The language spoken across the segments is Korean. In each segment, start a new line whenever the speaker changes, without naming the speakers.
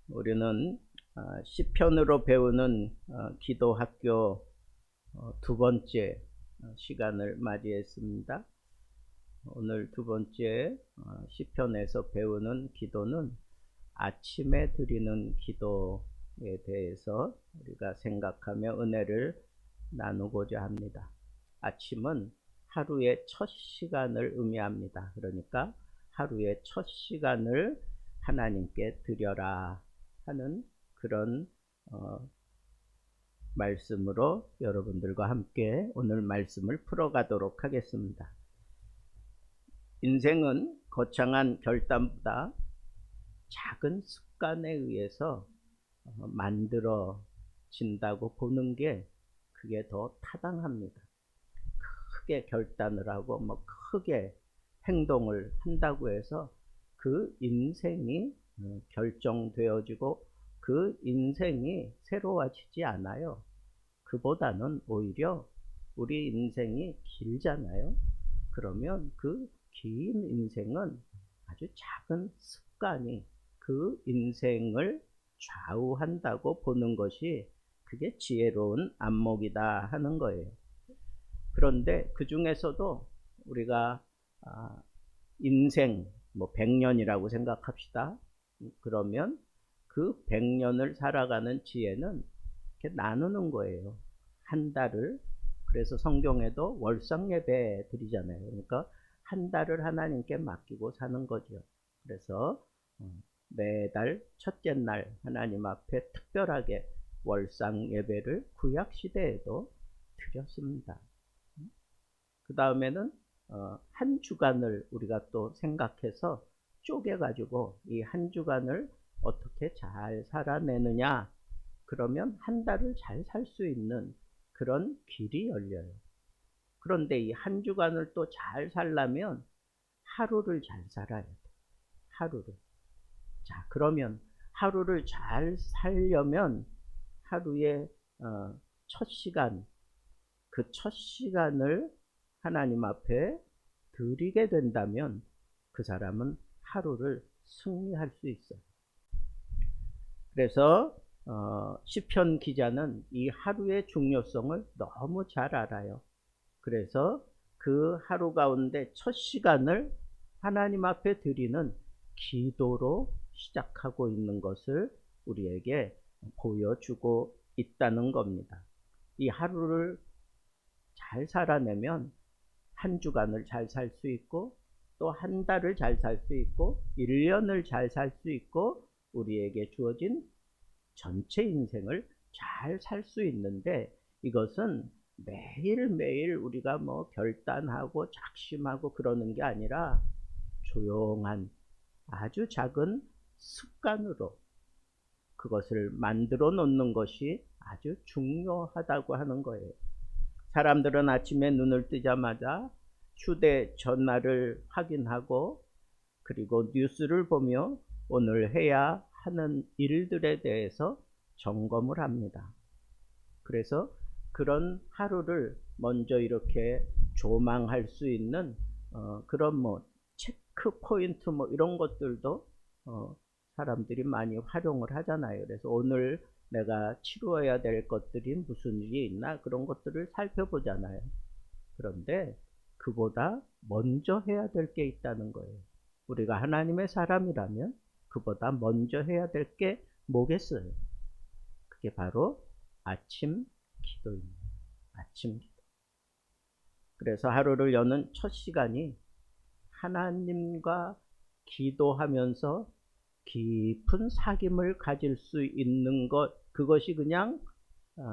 우리는 시편으로 배우는 기도학교 두 번째 시간을 맞이했습니다. 오늘 두 번째 시편에서 배우는 기도는 아침에 드리는 기도에 대해서 우리가 생각하며 은혜를 나누고자 합니다. 아침은 하루의 첫 시간을 의미합니다. 그러니까 하루의 첫 시간을 하나님께 드려라 하는 그런 말씀으로 여러분들과 함께 오늘 말씀을 풀어가도록 하겠습니다. 인생은 거창한 결단보다 작은 습관에 의해서 만들어진다고 보는 게 그게 더 타당합니다. 크게 결단을 하고 크게 행동을 한다고 해서 그 인생이 결정되어지고 그 인생이 새로워지지 않아요. 그보다는 오히려 우리 인생이 길잖아요. 그러면 그 긴 인생은 아주 작은 습관이 그 인생을 좌우한다고 보는 것이 그게 지혜로운 안목이다 하는 거예요. 그런데 그 중에서도 우리가 인생 100년이라고 생각합시다. 그러면 그 100년을 살아가는 지혜는 이렇게 나누는 거예요. 한 달을. 그래서 성경에도 월상 예배 드리잖아요. 그러니까 한 달을 하나님께 맡기고 사는 거죠. 그래서 매달 첫째 날 하나님 앞에 특별하게 월상 예배를 구약 시대에도 드렸습니다. 그 다음에는 한 주간을 우리가 또 생각해서 쪼개가지고 이 한 주간을 어떻게 잘 살아내느냐, 그러면 한 달을 잘 살 수 있는 그런 길이 열려요. 그런데 이 한 주간을 또 잘 살려면 하루를 잘 살아야 돼. 하루를. 자, 그러면 하루를 잘 살려면 하루의 첫 시간, 그 첫 시간을 하나님 앞에 드리게 된다면 그 사람은 하루를 승리할 수 있어요. 그래서 시편 기자는 이 하루의 중요성을 너무 잘 알아요. 그래서 그 하루 가운데 첫 시간을 하나님 앞에 드리는 기도로 시작하고 있는 것을 우리에게 보여주고 있다는 겁니다. 이 하루를 잘 살아내면 한 주간을 잘 살 수 있고 또 한 달을 잘 살 수 있고 1년을 잘 살 수 있고 우리에게 주어진 전체 인생을 잘 살 수 있는데, 이것은 매일매일 우리가 결단하고 작심하고 그러는 게 아니라 조용한 아주 작은 습관으로 그것을 만들어 놓는 것이 아주 중요하다고 하는 거예요. 사람들은 아침에 눈을 뜨자마자 휴대전화를 확인하고 그리고 뉴스를 보며 오늘 해야 하는 일들에 대해서 점검을 합니다. 그래서 그런 하루를 먼저 이렇게 조망할 수 있는 그런 체크 포인트 이런 것들도 사람들이 많이 활용을 하잖아요. 그래서 오늘 내가 치루어야 될 것들이 무슨 일이 있나 그런 것들을 살펴보잖아요. 그런데 그보다 먼저 해야 될 게 있다는 거예요. 우리가 하나님의 사람이라면 그보다 먼저 해야 될 게 뭐겠어요? 그게 바로 아침 기도입니다. 아침 기도. 그래서 하루를 여는 첫 시간이 하나님과 기도하면서 깊은 사귐을 가질 수 있는 것, 그것이 그냥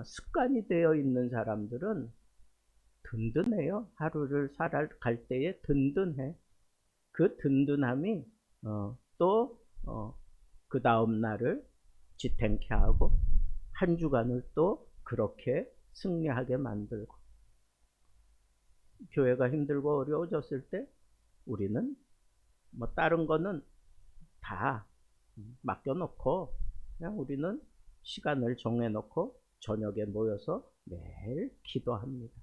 습관이 되어 있는 사람들은 든든해요. 하루를 살아갈 때에 든든해. 그 든든함이 또 그 다음 날을 지탱케 하고 한 주간을 또 그렇게 승리하게 만들고, 교회가 힘들고 어려워졌을 때 우리는 다른 거는 다 맡겨놓고 그냥 우리는 시간을 정해놓고 저녁에 모여서 매일 기도합니다.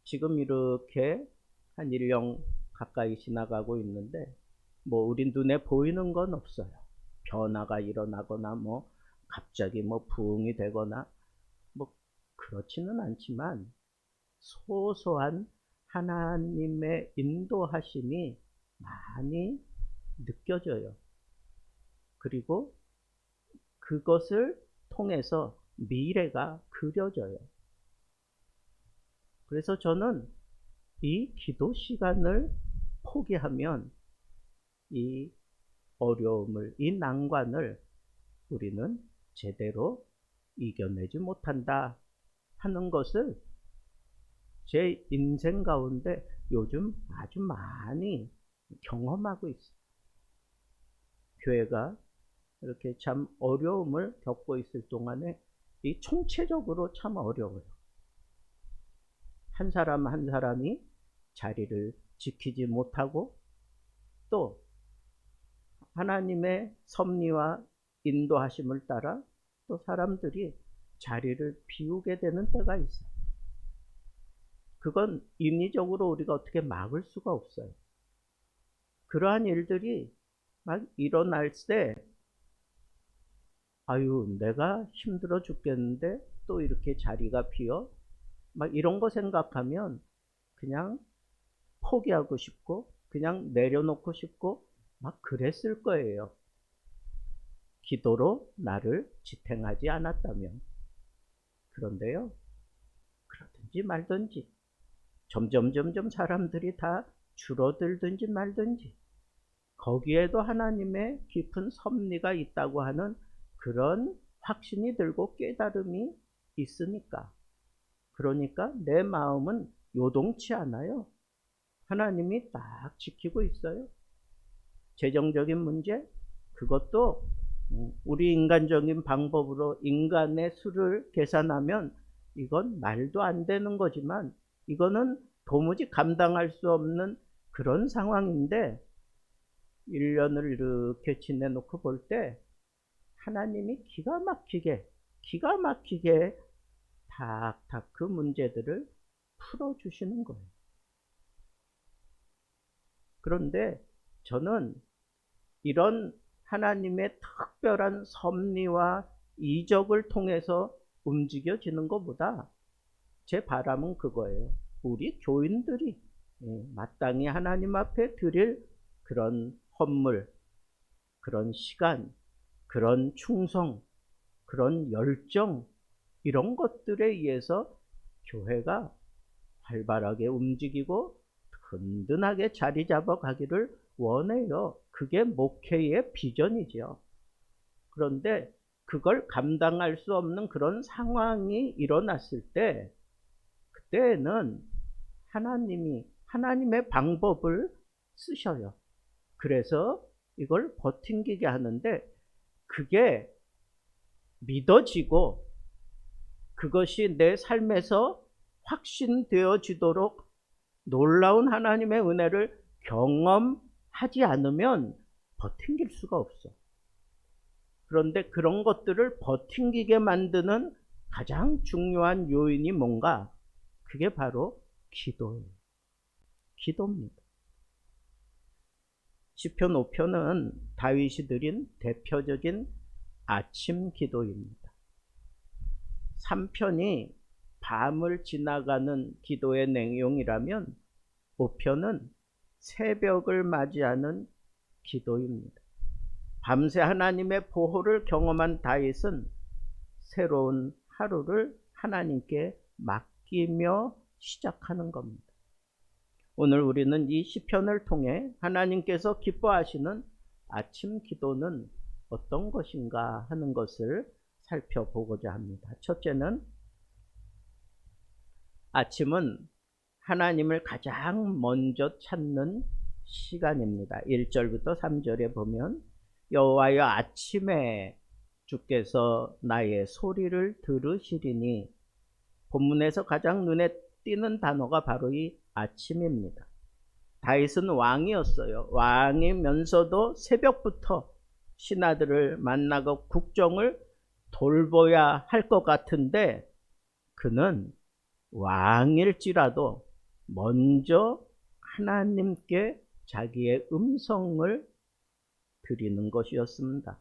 지금 이렇게 한 1년 가까이 지나가고 있는데 우리 눈에 보이는 건 없어요. 변화가 일어나거나 뭐 갑자기 뭐 부흥이 되거나 뭐 그렇지는 않지만 소소한 하나님의 인도하심이 많이 느껴져요. 그리고 그것을 통해서 미래가 그려져요. 그래서 저는 이 기도 시간을 포기하면 이 어려움을, 이 난관을 우리는 제대로 이겨내지 못한다 하는 것을 제 인생 가운데 요즘 아주 많이 경험하고 있어요. 교회가 이렇게 참 어려움을 겪고 있을 동안에 이 총체적으로 참 어려워요. 한 사람 한 사람이 자리를 지키지 못하고 또 하나님의 섭리와 인도하심을 따라 또 사람들이 자리를 비우게 되는 때가 있어요. 그건 인위적으로 우리가 어떻게 막을 수가 없어요. 그러한 일들이 막 일어날 때 아유 내가 힘들어 죽겠는데 또 이렇게 자리가 비어 막 이런 거 생각하면 그냥 포기하고 싶고 그냥 내려놓고 싶고 막 그랬을 거예요. 기도로 나를 지탱하지 않았다면. 그런데요, 그러든지 말든지 점점 사람들이 다 줄어들든지 말든지 거기에도 하나님의 깊은 섭리가 있다고 하는 그런 확신이 들고 깨달음이 있으니까. 그러니까 내 마음은 요동치 않아요. 하나님이 딱 지키고 있어요. 재정적인 문제, 그것도 우리 인간적인 방법으로 인간의 수를 계산하면 이건 말도 안 되는 거지만 이거는 도무지 감당할 수 없는 그런 상황인데 1년을 이렇게 지내놓고 볼 때 하나님이 기가 막히게 탁탁 그 문제들을 풀어주시는 거예요. 그런데 저는 이런 하나님의 특별한 섭리와 이적을 통해서 움직여지는 것보다 제 바람은 그거예요. 우리 교인들이 마땅히 하나님 앞에 드릴 그런 헌물, 그런 시간, 그런 충성, 그런 열정 이런 것들에 의해서 교회가 활발하게 움직이고 든든하게 자리 잡아가기를 원해요. 그게 목회의 비전이죠. 그런데 그걸 감당할 수 없는 그런 상황이 일어났을 때 그때는 하나님이 하나님의 방법을 쓰셔요. 그래서 이걸 버팅기게 하는데 그게 믿어지고 그것이 내 삶에서 확신되어지도록 놀라운 하나님의 은혜를 경험하지 않으면 버팅길 수가 없어. 그런데 그런 것들을 버팅기게 만드는 가장 중요한 요인이 뭔가? 그게 바로 기도예요. 기도입니다. 시편 5편은 다윗이 드린 대표적인 아침 기도입니다. 3편이 밤을 지나가는 기도의 내용이라면 5편은 새벽을 맞이하는 기도입니다. 밤새 하나님의 보호를 경험한 다윗은 새로운 하루를 하나님께 맡기며 시작하는 겁니다. 오늘 우리는 이 시편을 통해 하나님께서 기뻐하시는 아침 기도는 어떤 것인가 하는 것을 살펴보고자 합니다. 첫째는 아침은 하나님을 가장 먼저 찾는 시간입니다. 1절부터 3절에 보면 여호와여 아침에 주께서 나의 소리를 들으시리니 본문에서 가장 눈에 띄는 단어가 바로 이 아침입니다. 다윗은 왕이었어요. 왕이면서도 새벽부터 신하들을 만나고 국정을 돌봐야 할 것 같은데 그는 왕일지라도 먼저 하나님께 자기의 음성을 드리는 것이었습니다.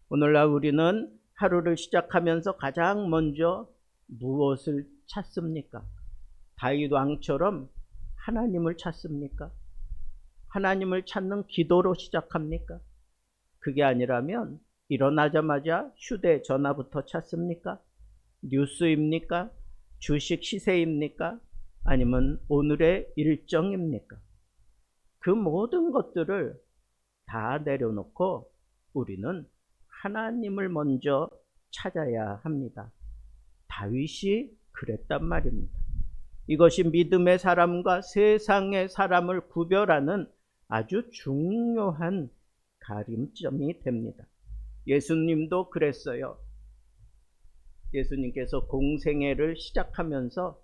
오늘날 우리는 하루를 시작하면서 가장 먼저 무엇을 찾습니까? 다윗 왕처럼 하나님을 찾습니까? 하나님을 찾는 기도로 시작합니까? 그게 아니라면 일어나자마자 휴대전화부터 찾습니까? 뉴스입니까? 주식 시세입니까? 아니면 오늘의 일정입니까? 그 모든 것들을 다 내려놓고 우리는 하나님을 먼저 찾아야 합니다. 다윗이 그랬단 말입니다. 이것이 믿음의 사람과 세상의 사람을 구별하는 아주 중요한 가림점이 됩니다. 예수님도 그랬어요. 예수님께서 공생애를 시작하면서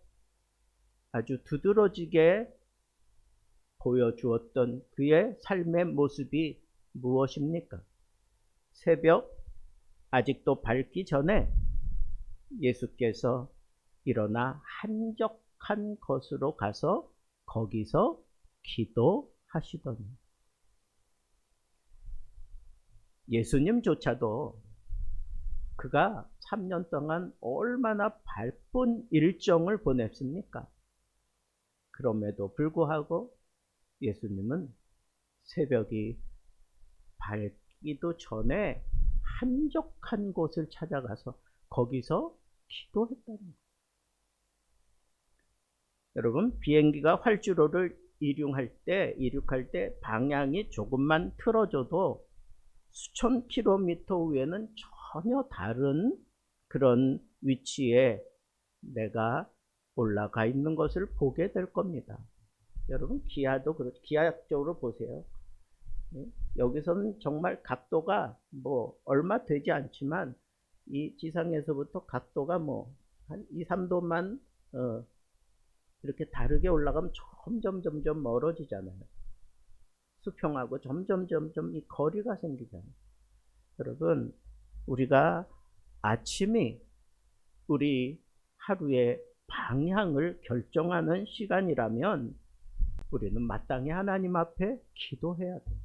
아주 두드러지게 보여주었던 그의 삶의 모습이 무엇입니까? 새벽 아직도 밝기 전에 예수께서 일어나 한적한 곳으로 가서 거기서 기도하시더니, 예수님조차도 그가 3년 동안 얼마나 바쁜 일정을 보냈습니까? 그럼에도 불구하고 예수님은 새벽이 밝기도 전에 한적한 곳을 찾아가서 거기서 기도했다는 거예요. 여러분, 비행기가 활주로를 이륙할 때 방향이 조금만 틀어져도 수천 킬로미터 위에는 전혀 다른 그런 위치에 내가 올라가 있는 것을 보게 될 겁니다. 여러분, 기아도 그렇죠. 기하학적으로 보세요. 여기서는 정말 각도가 뭐 얼마 되지 않지만 이 지상에서부터 각도가 뭐 한 2, 3도만 이렇게 다르게 올라가면 점점 멀어지잖아요. 수평하고 점점 이 거리가 생기잖아요. 여러분, 우리가 아침이 우리 하루의 방향을 결정하는 시간이라면 우리는 마땅히 하나님 앞에 기도해야 돼요.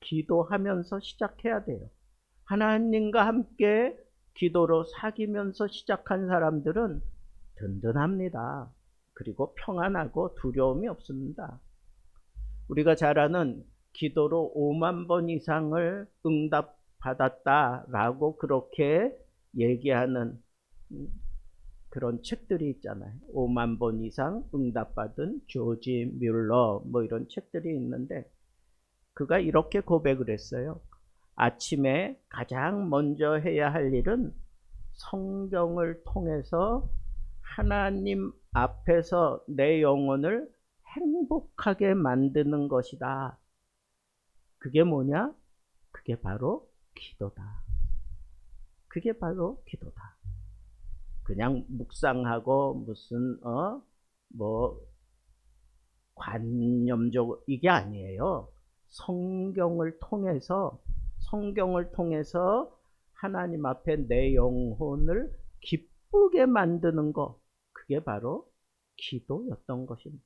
기도하면서 시작해야 돼요. 하나님과 함께 기도로 사귀면서 시작한 사람들은 든든합니다. 그리고 평안하고 두려움이 없습니다. 우리가 잘 아는 기도로 5만 번 이상을 응답받았다라고 그렇게 얘기하는 그런 책들이 있잖아요. 5만 번 이상 응답받은 조지 뮬러 뭐 이런 책들이 있는데, 그가 이렇게 고백을 했어요. 아침에 가장 먼저 해야 할 일은 성경을 통해서 하나님 앞에서 내 영혼을 행복하게 만드는 것이다. 그게 뭐냐? 그게 바로 기도다. 그게 바로 기도다. 그냥 묵상하고 무슨 뭐 관념적으로 이게 아니에요. 성경을 통해서 하나님 앞에 내 영혼을 기쁘게 만드는 것, 그게 바로 기도였던 것입니다.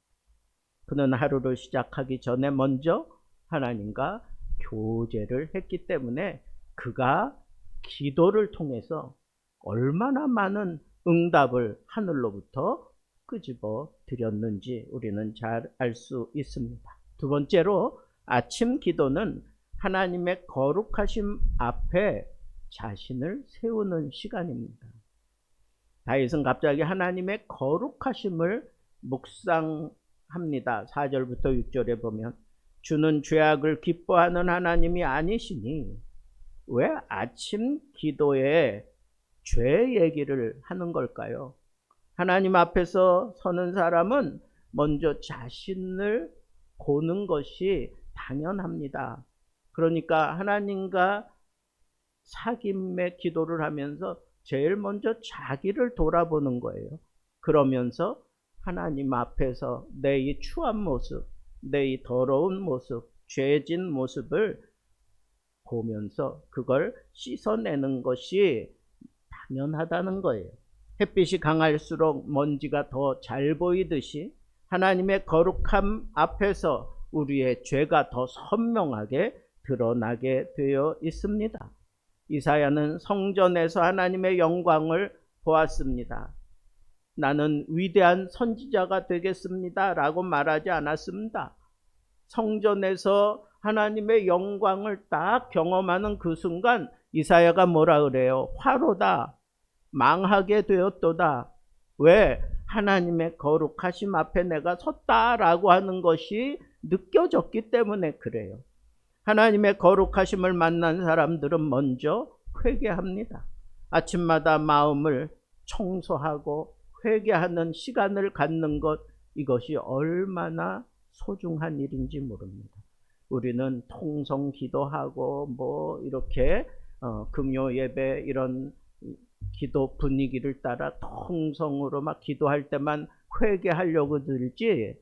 그는 하루를 시작하기 전에 먼저 하나님과 교제를 했기 때문에 그가 기도를 통해서 얼마나 많은 응답을 하늘로부터 끄집어 드렸는지 우리는 잘 알 수 있습니다. 두 번째로, 아침 기도는 하나님의 거룩하심 앞에 자신을 세우는 시간입니다. 다윗은 갑자기 하나님의 거룩하심을 묵상합니다. 4절부터 6절에 보면, 주는 죄악을 기뻐하는 하나님이 아니시니 왜 아침 기도에 죄 얘기를 하는 걸까요? 하나님 앞에서 서는 사람은 먼저 자신을 보는 것이 당연합니다. 그러니까 하나님과 사귐의 기도를 하면서 제일 먼저 자기를 돌아보는 거예요. 그러면서 하나님 앞에서 내 이 추한 모습, 내 이 더러운 모습, 죄진 모습을 보면서 그걸 씻어내는 것이 당연하다는 거예요. 햇빛이 강할수록 먼지가 더 잘 보이듯이 하나님의 거룩함 앞에서 우리의 죄가 더 선명하게 드러나게 되어 있습니다. 이사야는 성전에서 하나님의 영광을 보았습니다. 나는 위대한 선지자가 되겠습니다 라고 말하지 않았습니다. 성전에서 하나님의 영광을 딱 경험하는 그 순간 이사야가 뭐라 그래요? 화로다, 망하게 되었도다. 왜? 하나님의 거룩하심 앞에 내가 섰다라고 하는 것이 느껴졌기 때문에 그래요. 하나님의 거룩하심을 만난 사람들은 먼저 회개합니다. 아침마다 마음을 청소하고 회개하는 시간을 갖는 것, 이것이 얼마나 소중한 일인지 모릅니다. 우리는 통성 기도하고 뭐 이렇게 금요 예배 이런 기도 분위기를 따라 통성으로 막 기도할 때만 회개하려고 들지,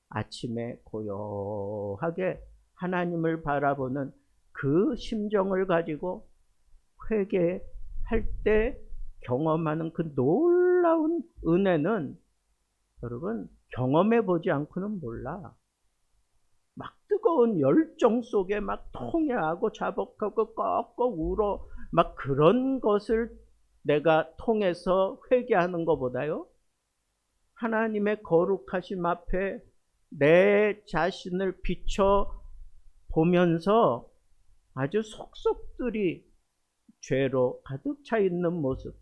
아침에 고요하게 하나님을 바라보는 그 심정을 가지고 회개할 때 경험하는 그 놀라운 은혜는 여러분 경험해 보지 않고는 몰라. 막 뜨거운 열정 속에 막 통회하고 자복하고 꺾고 울어 막 그런 것을 내가 통해서 회개하는 것보다요, 하나님의 거룩하심 앞에 내 자신을 비춰 보면서 아주 속속들이 죄로 가득 차 있는 모습,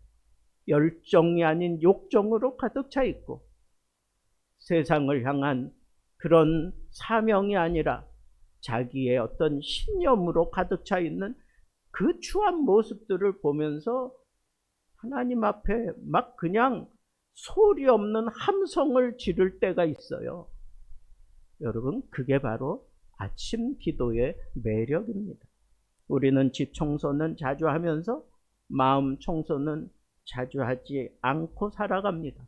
열정이 아닌 욕정으로 가득 차 있고 세상을 향한 그런 사명이 아니라 자기의 어떤 신념으로 가득 차 있는 그 추한 모습들을 보면서 하나님 앞에 막 그냥 소리 없는 함성을 지를 때가 있어요. 여러분, 그게 바로 아침 기도의 매력입니다. 우리는 집 청소는 자주 하면서 마음 청소는 자주 하지 않고 살아갑니다.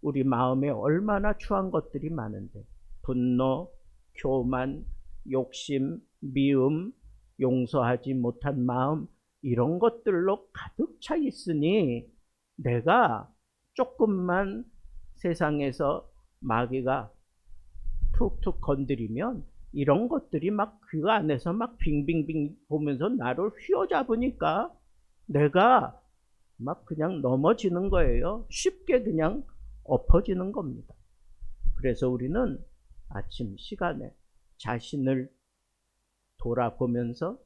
우리 마음에 얼마나 추한 것들이 많은데, 분노, 교만, 욕심, 미움, 용서하지 못한 마음, 이런 것들로 가득 차 있으니 내가 조금만 세상에서 마귀가 툭툭 건드리면 이런 것들이 막 그 안에서 막 빙빙빙 보면서 나를 휘어잡으니까 내가 막 그냥 넘어지는 거예요. 쉽게 그냥 엎어지는 겁니다. 그래서 우리는 아침 시간에 자신을 돌아보면서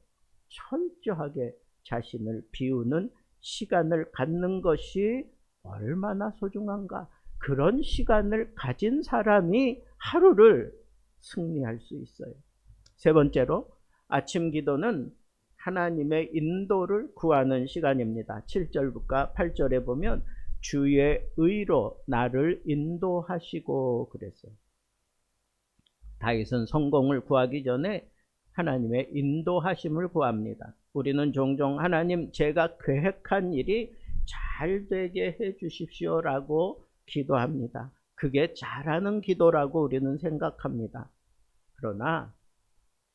철저하게 자신을 비우는 시간을 갖는 것이 얼마나 소중한가. 그런 시간을 가진 사람이 하루를 승리할 수 있어요. 세 번째로, 아침 기도는 하나님의 인도를 구하는 시간입니다. 7절과 8절에 보면 주의 의로 나를 인도하시고 그랬어요. 다윗은 성공을 구하기 전에 하나님의 인도하심을 구합니다. 우리는 종종 하나님, 제가 계획한 일이 잘 되게 해 주십시오 라고 기도합니다. 그게 잘하는 기도라고 우리는 생각합니다. 그러나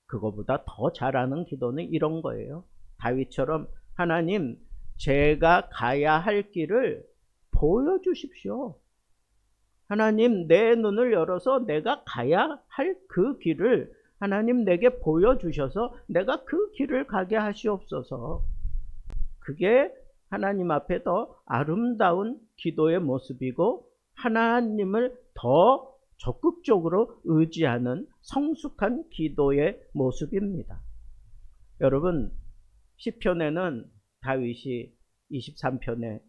그거보다 더 잘하는 기도는 이런 거예요. 다윗처럼 하나님, 제가 가야 할 길을 보여주십시오. 하나님, 내 눈을 열어서 내가 가야 할 그 길을 하나님 내게 보여주셔서 내가 그 길을 가게 하시옵소서. 그게 하나님 앞에 더 아름다운 기도의 모습이고 하나님을 더 적극적으로 의지하는 성숙한 기도의 모습입니다. 여러분, 시편에는 다윗이 23편에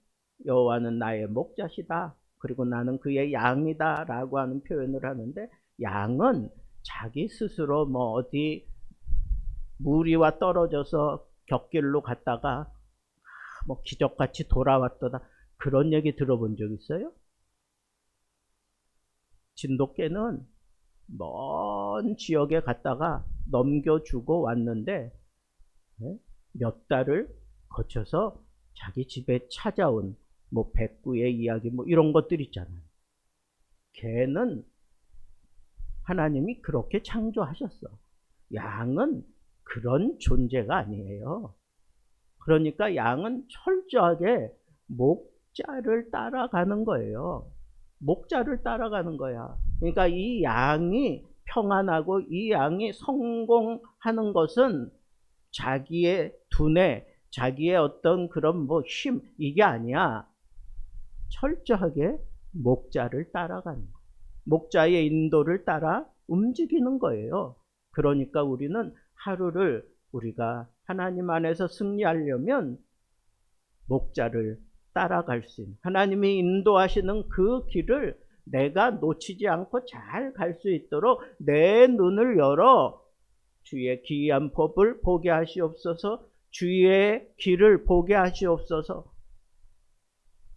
여호와는 나의 목자시다, 그리고 나는 그의 양이다 라고 하는 표현을 하는데, 양은 자기 스스로 뭐 어디 무리와 떨어져서 곁길로 갔다가 뭐 기적같이 돌아왔더라, 그런 얘기 들어본 적 있어요? 진돗개는 먼 지역에 갔다가 넘겨주고 왔는데 몇 달을 거쳐서 자기 집에 찾아온 뭐 백구의 이야기 뭐 이런 것들 있잖아요. 개는 하나님이 그렇게 창조하셨어. 양은 그런 존재가 아니에요. 그러니까 양은 철저하게 목자를 따라가는 거예요. 목자를 따라가는 거야. 그러니까 이 양이 평안하고 이 양이 성공하는 것은 자기의 두뇌, 자기의 어떤 그런 뭐 힘, 이게 아니야. 철저하게 목자를 따라가는 거예요. 목자의 인도를 따라 움직이는 거예요. 그러니까 우리는 하루를 우리가 하나님 안에서 승리하려면 목자를 따라갈 수 있는, 하나님이 인도하시는 그 길을 내가 놓치지 않고 잘 갈 수 있도록 내 눈을 열어 주의 기이한 법을 보게 하시옵소서, 주의 길을 보게 하시옵소서,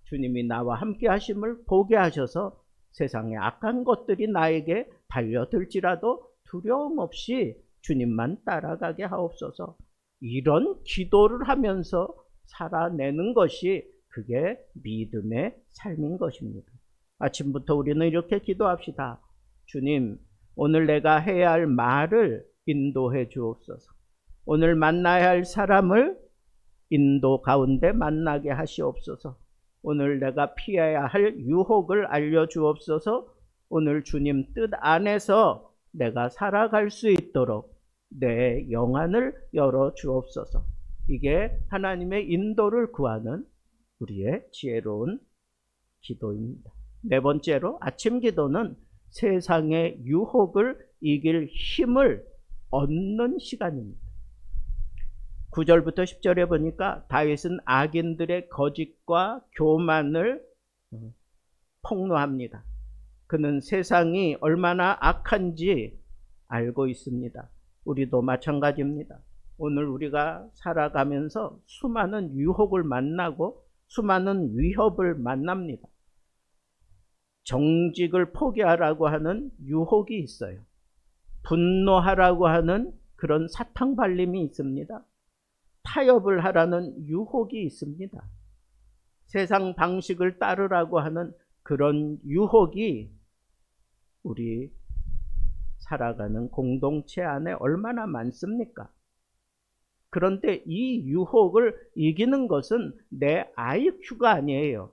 주님이 나와 함께 하심을 보게 하셔서 세상의 악한 것들이 나에게 달려들지라도 두려움 없이 주님만 따라가게 하옵소서. 이런 기도를 하면서 살아내는 것이 그게 믿음의 삶인 것입니다. 아침부터 우리는 이렇게 기도합시다. 주님, 오늘 내가 해야 할 말을 인도해 주옵소서. 오늘 만나야 할 사람을 인도 가운데 만나게 하시옵소서. 오늘 내가 피해야 할 유혹을 알려주옵소서. 오늘 주님 뜻 안에서 내가 살아갈 수 있도록 내 영안을 열어주옵소서. 이게 하나님의 인도를 구하는 우리의 지혜로운 기도입니다. 네 번째로, 아침 기도는 세상의 유혹을 이길 힘을 얻는 시간입니다. 9절부터 10절에 보니까 다윗은 악인들의 거짓과 교만을 폭로합니다. 그는 세상이 얼마나 악한지 알고 있습니다. 우리도 마찬가지입니다. 오늘 우리가 살아가면서 수많은 유혹을 만나고 수많은 위협을 만납니다. 정직을 포기하라고 하는 유혹이 있어요. 분노하라고 하는 그런 사탕 발림이 있습니다. 타협을 하라는 유혹이 있습니다. 세상 방식을 따르라고 하는 그런 유혹이 우리 살아가는 공동체 안에 얼마나 많습니까? 그런데 이 유혹을 이기는 것은 내 IQ가 아니에요.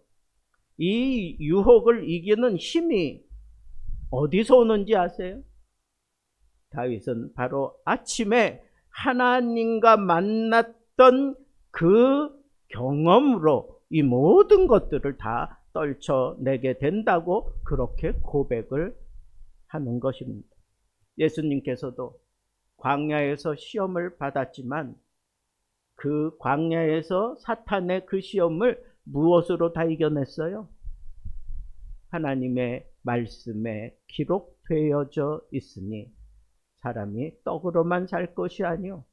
이 유혹을 이기는 힘이 어디서 오는지 아세요? 다윗은 바로 아침에 하나님과 만났던 그 경험으로 이 모든 것들을 다 떨쳐내게 된다고 그렇게 고백을 하는 것입니다. 예수님께서도 광야에서 시험을 받았지만 그 광야에서 사탄의 그 시험을 무엇으로 다 이겨냈어요? 하나님의 말씀에 기록되어져 있으니 사람이 떡으로만 살 것이 아니요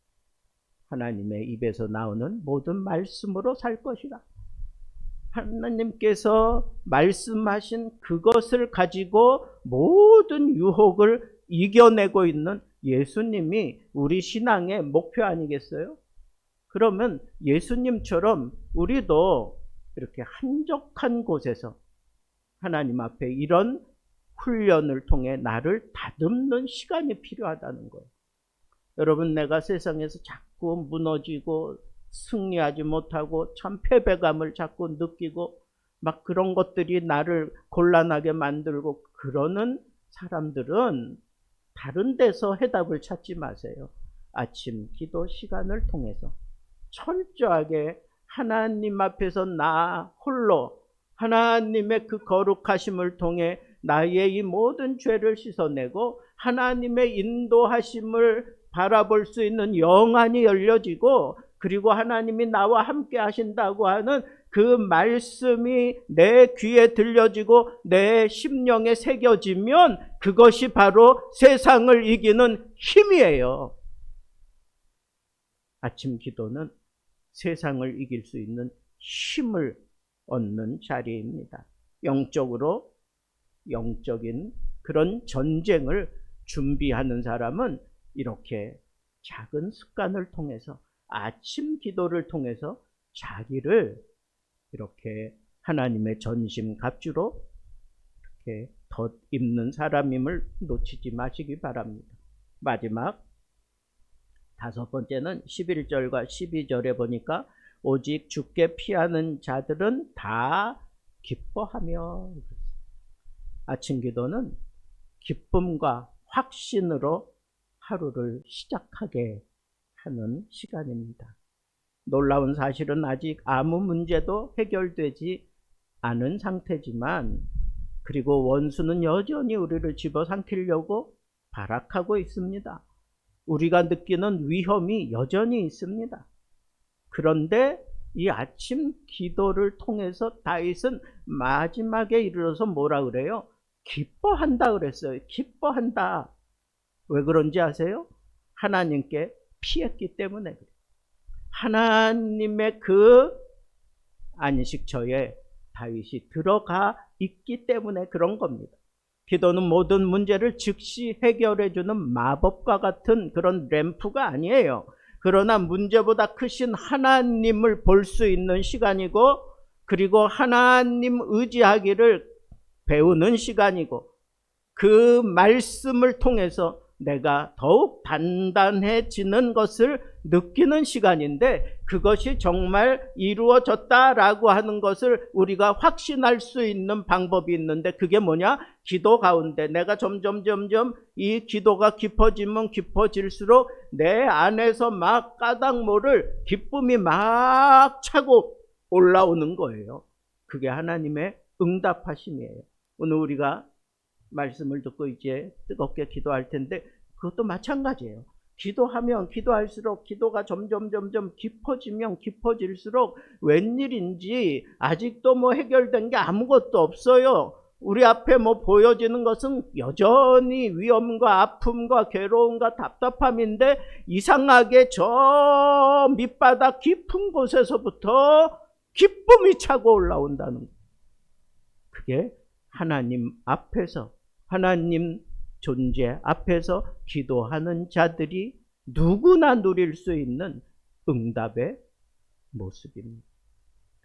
하나님의 입에서 나오는 모든 말씀으로 살 것이라. 하나님께서 말씀하신 그것을 가지고 모든 유혹을 이겨내고 있는 예수님이 우리 신앙의 목표 아니겠어요? 그러면 예수님처럼 우리도 이렇게 한적한 곳에서 하나님 앞에 이런 훈련을 통해 나를 다듬는 시간이 필요하다는 거예요. 여러분, 내가 세상에서 자꾸 무너지고 승리하지 못하고 참 패배감을 자꾸 느끼고 막 그런 것들이 나를 곤란하게 만들고 그러는 사람들은 다른 데서 해답을 찾지 마세요. 아침 기도 시간을 통해서 철저하게 하나님 앞에서 나 홀로 하나님의 그 거룩하심을 통해 나의 이 모든 죄를 씻어내고 하나님의 인도하심을 바라볼 수 있는 영안이 열려지고, 그리고 하나님이 나와 함께 하신다고 하는 그 말씀이 내 귀에 들려지고 내 심령에 새겨지면 그것이 바로 세상을 이기는 힘이에요. 아침 기도는 세상을 이길 수 있는 힘을 얻는 자리입니다. 영적으로 영적인 그런 전쟁을 준비하는 사람은 이렇게 작은 습관을 통해서 아침 기도를 통해서 자기를 이렇게 하나님의 전심 갑주로 이렇게 덧입는 사람임을 놓치지 마시기 바랍니다. 마지막 다섯 번째는 11절과 12절에 보니까 오직 주께 피하는 자들은 다 기뻐하며, 아침 기도는 기쁨과 확신으로 하루를 시작하게 하는 시간입니다. 놀라운 사실은 아직 아무 문제도 해결되지 않은 상태지만, 그리고 원수는 여전히 우리를 집어삼키려고 발악하고 있습니다. 우리가 느끼는 위험이 여전히 있습니다. 그런데 이 아침 기도를 통해서 다윗은 마지막에 이르러서 뭐라 그래요? 기뻐한다 그랬어요. 기뻐한다. 왜 그런지 아세요? 하나님께 피했기 때문에 그래요. 하나님의 그 안식처에 다윗이 들어가 있기 때문에 그런 겁니다. 기도는 모든 문제를 즉시 해결해주는 마법과 같은 그런 램프가 아니에요. 그러나 문제보다 크신 하나님을 볼 수 있는 시간이고, 그리고 하나님 의지하기를 배우는 시간이고, 그 말씀을 통해서 내가 더욱 단단해지는 것을 느끼는 시간인데, 그것이 정말 이루어졌다라고 하는 것을 우리가 확신할 수 있는 방법이 있는데, 그게 뭐냐? 기도 가운데 내가 점점 이 기도가 깊어지면 깊어질수록 내 안에서 막 까닭 모를 기쁨이 막 차고 올라오는 거예요. 그게 하나님의 응답하심이에요. 오늘 우리가 말씀을 듣고 이제 뜨겁게 기도할 텐데, 그것도 마찬가지예요. 기도하면 기도할수록 기도가 점점 깊어지면 깊어질수록 웬일인지 아직도 뭐 해결된 게 아무것도 없어요. 우리 앞에 뭐 보여지는 것은 여전히 위험과 아픔과 괴로움과 답답함인데, 이상하게 저 밑바닥 깊은 곳에서부터 기쁨이 차고 올라온다는 거예요. 그게 하나님 앞에서, 하나님 존재 앞에서 기도하는 자들이 누구나 누릴 수 있는 응답의 모습입니다.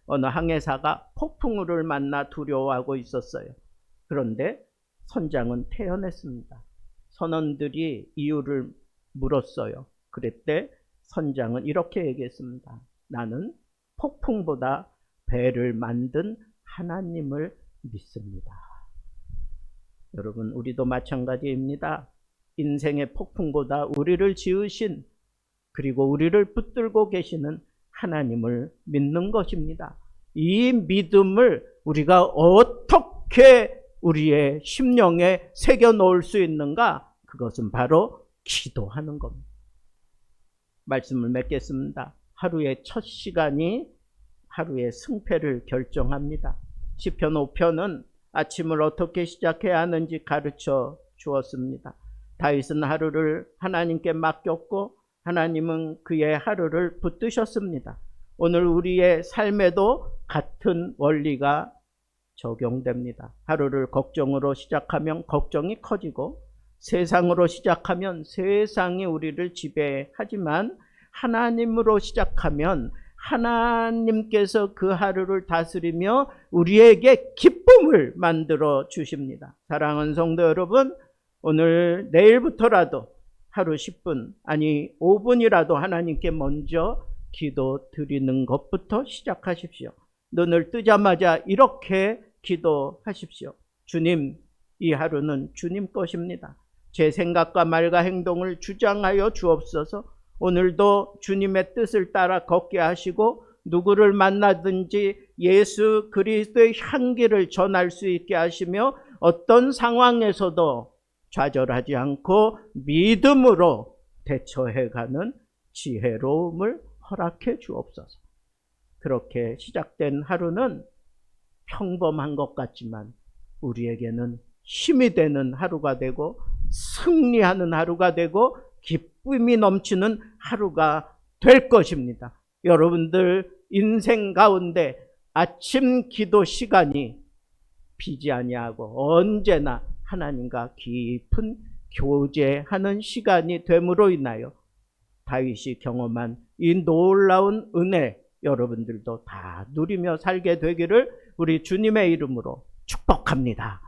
어느 항해사가 폭풍우를 만나 두려워하고 있었어요. 그런데 선장은 태어났습니다. 선원들이 이유를 물었어요. 그랬대 선장은 이렇게 얘기했습니다. 나는 폭풍보다 배를 만든 하나님을 믿습니다. 여러분, 우리도 마찬가지입니다. 인생의 폭풍보다 우리를 지으신, 그리고 우리를 붙들고 계시는 하나님을 믿는 것입니다. 이 믿음을 우리가 어떻게 우리의 심령에 새겨 놓을 수 있는가? 그것은 바로 기도하는 겁니다. 말씀을 맺겠습니다. 하루의 첫 시간이 하루의 승패를 결정합니다. 시편 5편은 아침을 어떻게 시작해야 하는지 가르쳐 주었습니다. 다윗은 하루를 하나님께 맡겼고, 하나님은 그의 하루를 붙드셨습니다. 오늘 우리의 삶에도 같은 원리가 적용됩니다. 하루를 걱정으로 시작하면 걱정이 커지고, 세상으로 시작하면 세상이 우리를 지배하지만, 하나님으로 시작하면 하나님께서 그 하루를 다스리며 우리에게 기쁨을 만들어 주십니다. 사랑하는 성도 여러분, 오늘 내일부터라도 하루 10분, 아니 5분이라도 하나님께 먼저 기도 드리는 것부터 시작하십시오. 눈을 뜨자마자 이렇게 기도하십시오. 주님, 이 하루는 주님 것입니다. 제 생각과 말과 행동을 주장하여 주옵소서. 오늘도 주님의 뜻을 따라 걷게 하시고, 누구를 만나든지 예수 그리스도의 향기를 전할 수 있게 하시며, 어떤 상황에서도 좌절하지 않고 믿음으로 대처해가는 지혜로움을 허락해 주옵소서. 그렇게 시작된 하루는 평범한 것 같지만 우리에게는 힘이 되는 하루가 되고, 승리하는 하루가 되고, 기쁨이 넘치는 하루가 될 것입니다. 여러분들 인생 가운데 아침 기도 시간이 비지 아니하고 언제나 하나님과 깊은 교제하는 시간이 됨으로 인하여 다윗이 경험한 이 놀라운 은혜, 여러분들도 다 누리며 살게 되기를 우리 주님의 이름으로 축복합니다.